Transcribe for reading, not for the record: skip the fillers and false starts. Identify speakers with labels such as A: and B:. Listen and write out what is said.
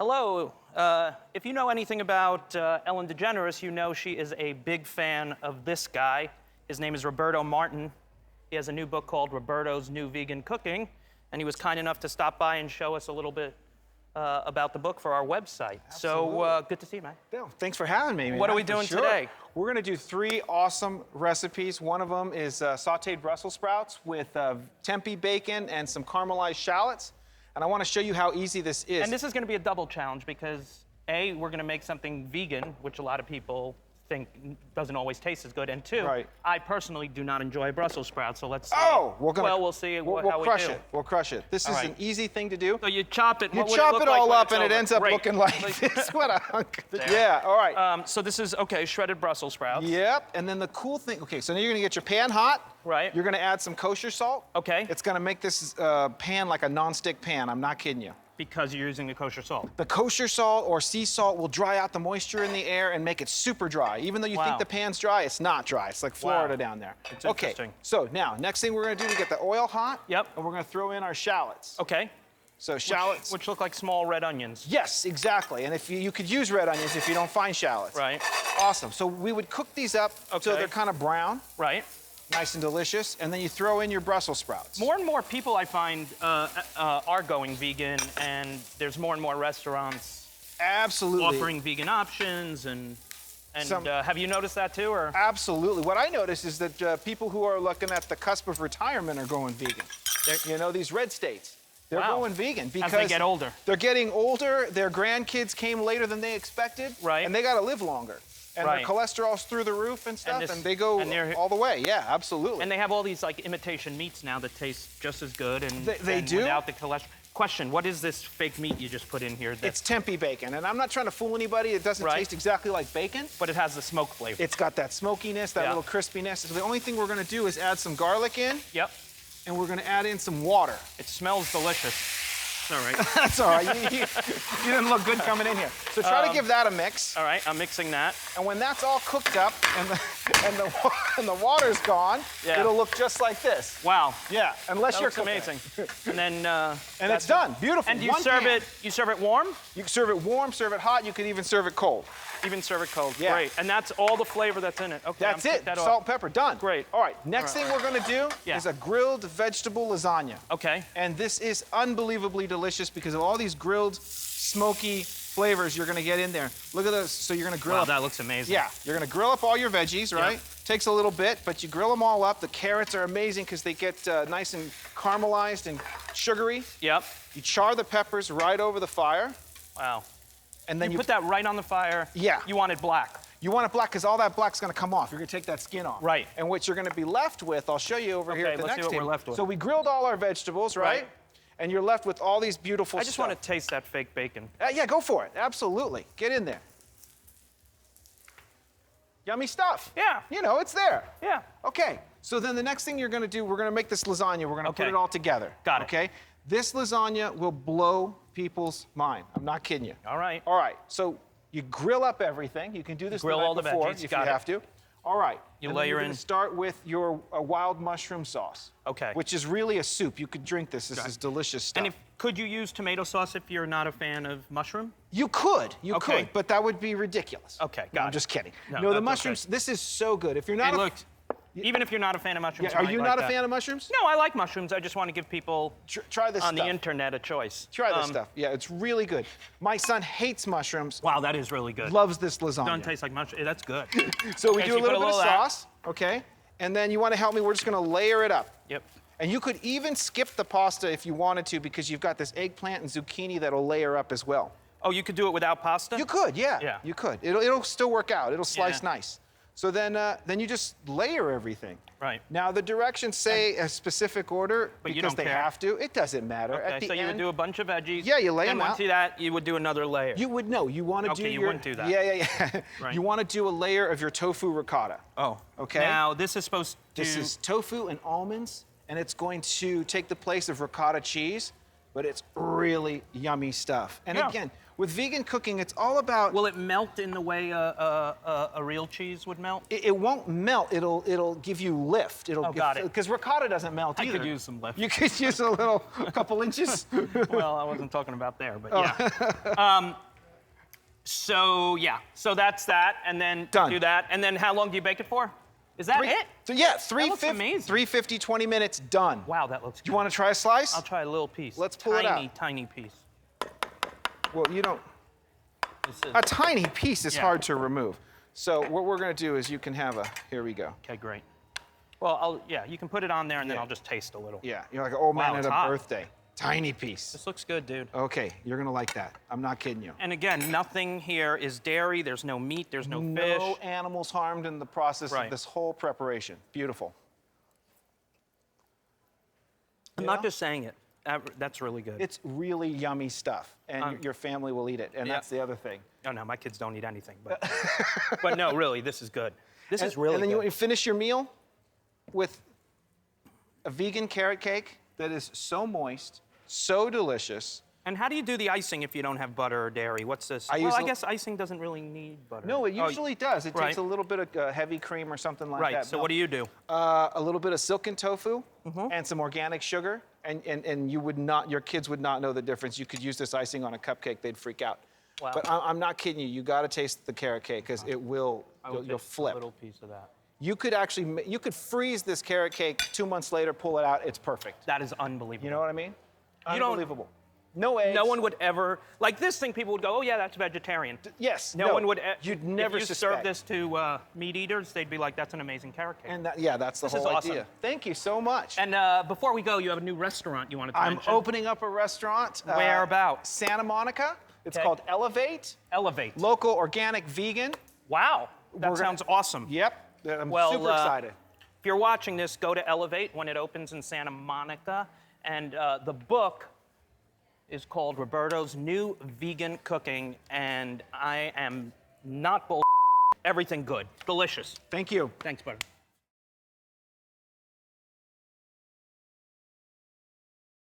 A: Hello. If you know anything about Ellen DeGeneres, you know she is a big fan of this guy. His name is Roberto Martin. He has a new book called Roberto's New Vegan Cooking, and he was kind enough to stop by and show us a little bit about the book for our website.
B: Absolutely.
A: So good to see you, man.
B: Yeah, thanks for having me, man.
A: What are we doing today?
B: We're gonna do 3 awesome recipes. One of them is sauteed Brussels sprouts with tempe bacon and some caramelized shallots. And I wanna show you how easy this is.
A: And this is gonna be a double challenge because A, we're gonna make something vegan, which a lot of people think doesn't always taste as good, and 2,
B: Right.
A: I personally do not enjoy Brussels sprouts, so let's see.
B: Oh,
A: we'll see how we do.
B: We'll crush it. We'll crush it. This is
A: right.
B: an easy thing to do.
A: So you chop it.
B: You
A: what would
B: chop
A: look
B: it
A: like
B: all
A: when
B: up
A: it's
B: and it
A: over?
B: ends up
A: Great.
B: looking like this. What a hunk. Yeah, all right.
A: So this is, okay, shredded Brussels sprouts.
B: Yep, and then the cool thing, okay, so now you're gonna get your pan hot.
A: Right.
B: You're gonna add some kosher salt.
A: Okay.
B: It's gonna make this pan like a non-stick pan, I'm not kidding you.
A: Because you're using the kosher salt.
B: The kosher salt or sea salt will dry out the moisture in the air and make it super dry. Even though you think the pan's dry, it's not dry. It's like Florida down there.
A: It's
B: okay,
A: interesting.
B: so now, next thing we're gonna do, we get the oil hot.
A: Yep.
B: And we're gonna throw in our shallots.
A: Okay.
B: So shallots.
A: Which look like small red onions.
B: Yes, exactly. And if you could use red onions if you don't find shallots.
A: Right.
B: Awesome. So we would cook these up so they're kind of brown.
A: Right.
B: Nice and delicious, and then you throw in your Brussels sprouts.
A: More and more people I find are going vegan, and there's more and more restaurants
B: Absolutely.
A: offering vegan options, and have you noticed that too, or?
B: Absolutely. What I noticed is that people who are looking at the cusp of retirement are going vegan. You know, these red states. They're going vegan because
A: as they get older.
B: They're getting older. Their grandkids came later than they expected,
A: right?
B: And they got to live longer. And their cholesterol's through the roof and stuff, and they go all the way. Yeah, absolutely.
A: And they have all these like imitation meats now that taste just as good, and
B: they do
A: without the cholesterol. Question: what is this fake meat you just put in here?
B: It's tempe bacon, and I'm not trying to fool anybody. It doesn't taste exactly like bacon,
A: but it has the smoke flavor.
B: It's got that smokiness, that little crispiness. So the only thing we're going to do is add some garlic in.
A: Yep.
B: And we're going to add in some water.
A: It smells delicious. All right.
B: That's all right. You didn't look good coming in here. So try to give that a mix.
A: All right, I'm mixing that.
B: And when that's all cooked up and the water's gone, it'll look just like this.
A: Wow.
B: Yeah, unless you're
A: amazing. And then
B: and it's done. Beautiful.
A: And you serve it warm?
B: You can serve it warm, serve it hot. You could even serve it cold.
A: Even serve it cold.
B: Yeah.
A: Great. And that's all the flavor that's in it. Okay.
B: That's it. Salt and pepper. Done.
A: Great.
B: All right. Next thing we're going to do is a grilled vegetable lasagna.
A: Okay.
B: And this is unbelievably delicious because of all these grilled, smoky flavors you're going to get in there. Look at those. So you're going to grill up.
A: That looks amazing.
B: Yeah. You're going to grill up all your veggies, right?
A: Yep.
B: Takes a little bit, but you grill them all up. The carrots are amazing because they get nice and caramelized and sugary.
A: Yep.
B: You char the peppers right over the fire.
A: Wow.
B: And then
A: you put that right on the fire.
B: Yeah.
A: You want it black.
B: You want it black because all that black's going to come off. You're going to take that skin off.
A: Right.
B: And what you're going to be left with, I'll show you over here at the next table.
A: Let's see what we're left with.
B: So we grilled all our vegetables, right? And you're left with all these beautiful
A: I just want to taste that fake bacon.
B: Yeah, go for it. Absolutely. Get in there. Yummy stuff.
A: Yeah.
B: You know, it's there.
A: Yeah.
B: Okay. So then the next thing you're going to do, we're going to make this lasagna. We're going to put it all together.
A: Got it.
B: Okay? This lasagna will blow people's mind. I'm not kidding you.
A: All right.
B: All right. So you grill up everything. You can do this the night before if you have to. All right.
A: You layer in.
B: Start with your wild mushroom sauce.
A: Okay.
B: Which is really a soup. You could drink this. This is delicious stuff.
A: And could you use tomato sauce if you're not a fan of mushroom?
B: You could. You could, but that would be ridiculous.
A: Okay,
B: got it. I'm just kidding.
A: No,
B: No, the mushrooms, this is so good. If you're not
A: even if you're not a fan of mushrooms.
B: Are you not a fan of mushrooms?
A: No, I like mushrooms. I just want to give people
B: try this
A: on the internet a choice.
B: Try this stuff. Yeah, it's really good. My son hates mushrooms.
A: Wow, that is really good.
B: Loves this lasagna.
A: Doesn't taste like mushroom. That's good.
B: So we do a little bit of sauce, okay? And then you want to help me, we're just going to layer it up.
A: Yep.
B: And you could even skip the pasta if you wanted to because you've got this eggplant and zucchini that'll layer up as well.
A: Oh, you could do it without pasta?
B: You could, yeah.
A: Yeah.
B: You could. It'll still work out. It'll slice nice. So then you just layer everything.
A: Right.
B: Now the directions say a specific order because they have to. It doesn't matter.
A: Okay,
B: At the
A: so you would do a bunch of veggies.
B: Yeah, you lay them out.
A: And once you do that, you would do another layer.
B: You would know. You want to do
A: you wouldn't do that.
B: Yeah.
A: Right.
B: You want to do a layer of your tofu ricotta.
A: Oh.
B: Okay.
A: Now this is supposed to.
B: This is tofu and almonds, and it's going to take the place of ricotta cheese. but it's really yummy stuff. And
A: Yeah.
B: again, with vegan cooking, it's all about.
A: Will it melt in the way a real cheese would melt?
B: It won't melt. It'll give you lift.
A: Oh, got it.
B: Because ricotta doesn't melt
A: I
B: either.
A: could use some lift.
B: You could use a couple inches.
A: Well, I wasn't talking about there, but yeah. So that's that, and then
B: Done.
A: do that, and then how long do you bake it for? Is that it?
B: So yeah,
A: looks
B: 350,
A: amazing.
B: 350, 20 minutes, done.
A: Wow, that looks good.
B: You want to try a slice?
A: I'll try a little piece.
B: Let's pull it out.
A: Tiny piece.
B: Well, you don't.
A: This is,
B: A tiny piece is
A: Yeah.
B: hard to remove. So what we're going to do is you can have here we go.
A: okay, great. Well, you can put it on there, and then
B: Yeah.
A: I'll just taste a little.
B: Yeah, you're like an old man
A: Wow,
B: at
A: it's
B: a
A: hot.
B: birthday. Tiny piece.
A: This looks good, dude.
B: Okay, you're going to like that. I'm not kidding you.
A: And again, nothing here is dairy. There's no meat. There's no fish.
B: No animals harmed in the process
A: Right.
B: of this whole preparation. Beautiful.
A: I'm not just saying it. That's really good.
B: It's really yummy stuff, and your family will eat it, and
A: yeah.
B: that's the other thing.
A: Oh, no, my kids don't eat anything. But no, really, this is good. This is really
B: And then
A: good.
B: you finish your meal with a vegan carrot cake that is so moist, so delicious.
A: And how do you do the icing if you don't have butter or dairy? What's this?
B: I
A: Well, I
B: use
A: guess icing doesn't really need butter.
B: No, it
A: Oh,
B: usually does. It
A: right.
B: takes a little bit of heavy cream or something like
A: Right,
B: that.
A: so what do you do?
B: A little bit of silken tofu
A: Mm-hmm.
B: and some organic sugar, and you would not, your kids would not know the difference. You could use this icing on a cupcake, they'd freak out.
A: Wow.
B: But I'm not kidding you. You got to taste the carrot cake because it will, you'll
A: Take
B: flip.
A: a little piece of that.
B: You could actually, you could freeze this carrot cake 2 months later, pull it out, it's perfect.
A: That is unbelievable.
B: You know what I mean?
A: You don't-
B: Unbelievable. No eggs.
A: No one would ever, like this thing, people would go, oh yeah, that's vegetarian.
B: Yes.
A: No one would,
B: You'd never
A: if you
B: suspect.
A: serve this to meat eaters, they'd be like, that's an amazing carrot cake.
B: And that's the
A: This is
B: whole
A: awesome.
B: idea. Thank you so much.
A: And before we go, you have a new restaurant you wanted to
B: I'm
A: mention.
B: opening up a restaurant.
A: Whereabouts?
B: Santa Monica. It's
A: Okay.
B: called Elevate.
A: Elevate.
B: Local, organic, vegan.
A: Wow, that
B: We're gonna-
A: sounds awesome.
B: Yep. I'm
A: Well,
B: super excited.
A: If you're watching this, go to Elevate when it opens in Santa Monica. And the book is called Roberto's New Vegan Cooking. And I am not everything good. Delicious.
B: Thank you.
A: Thanks, buddy.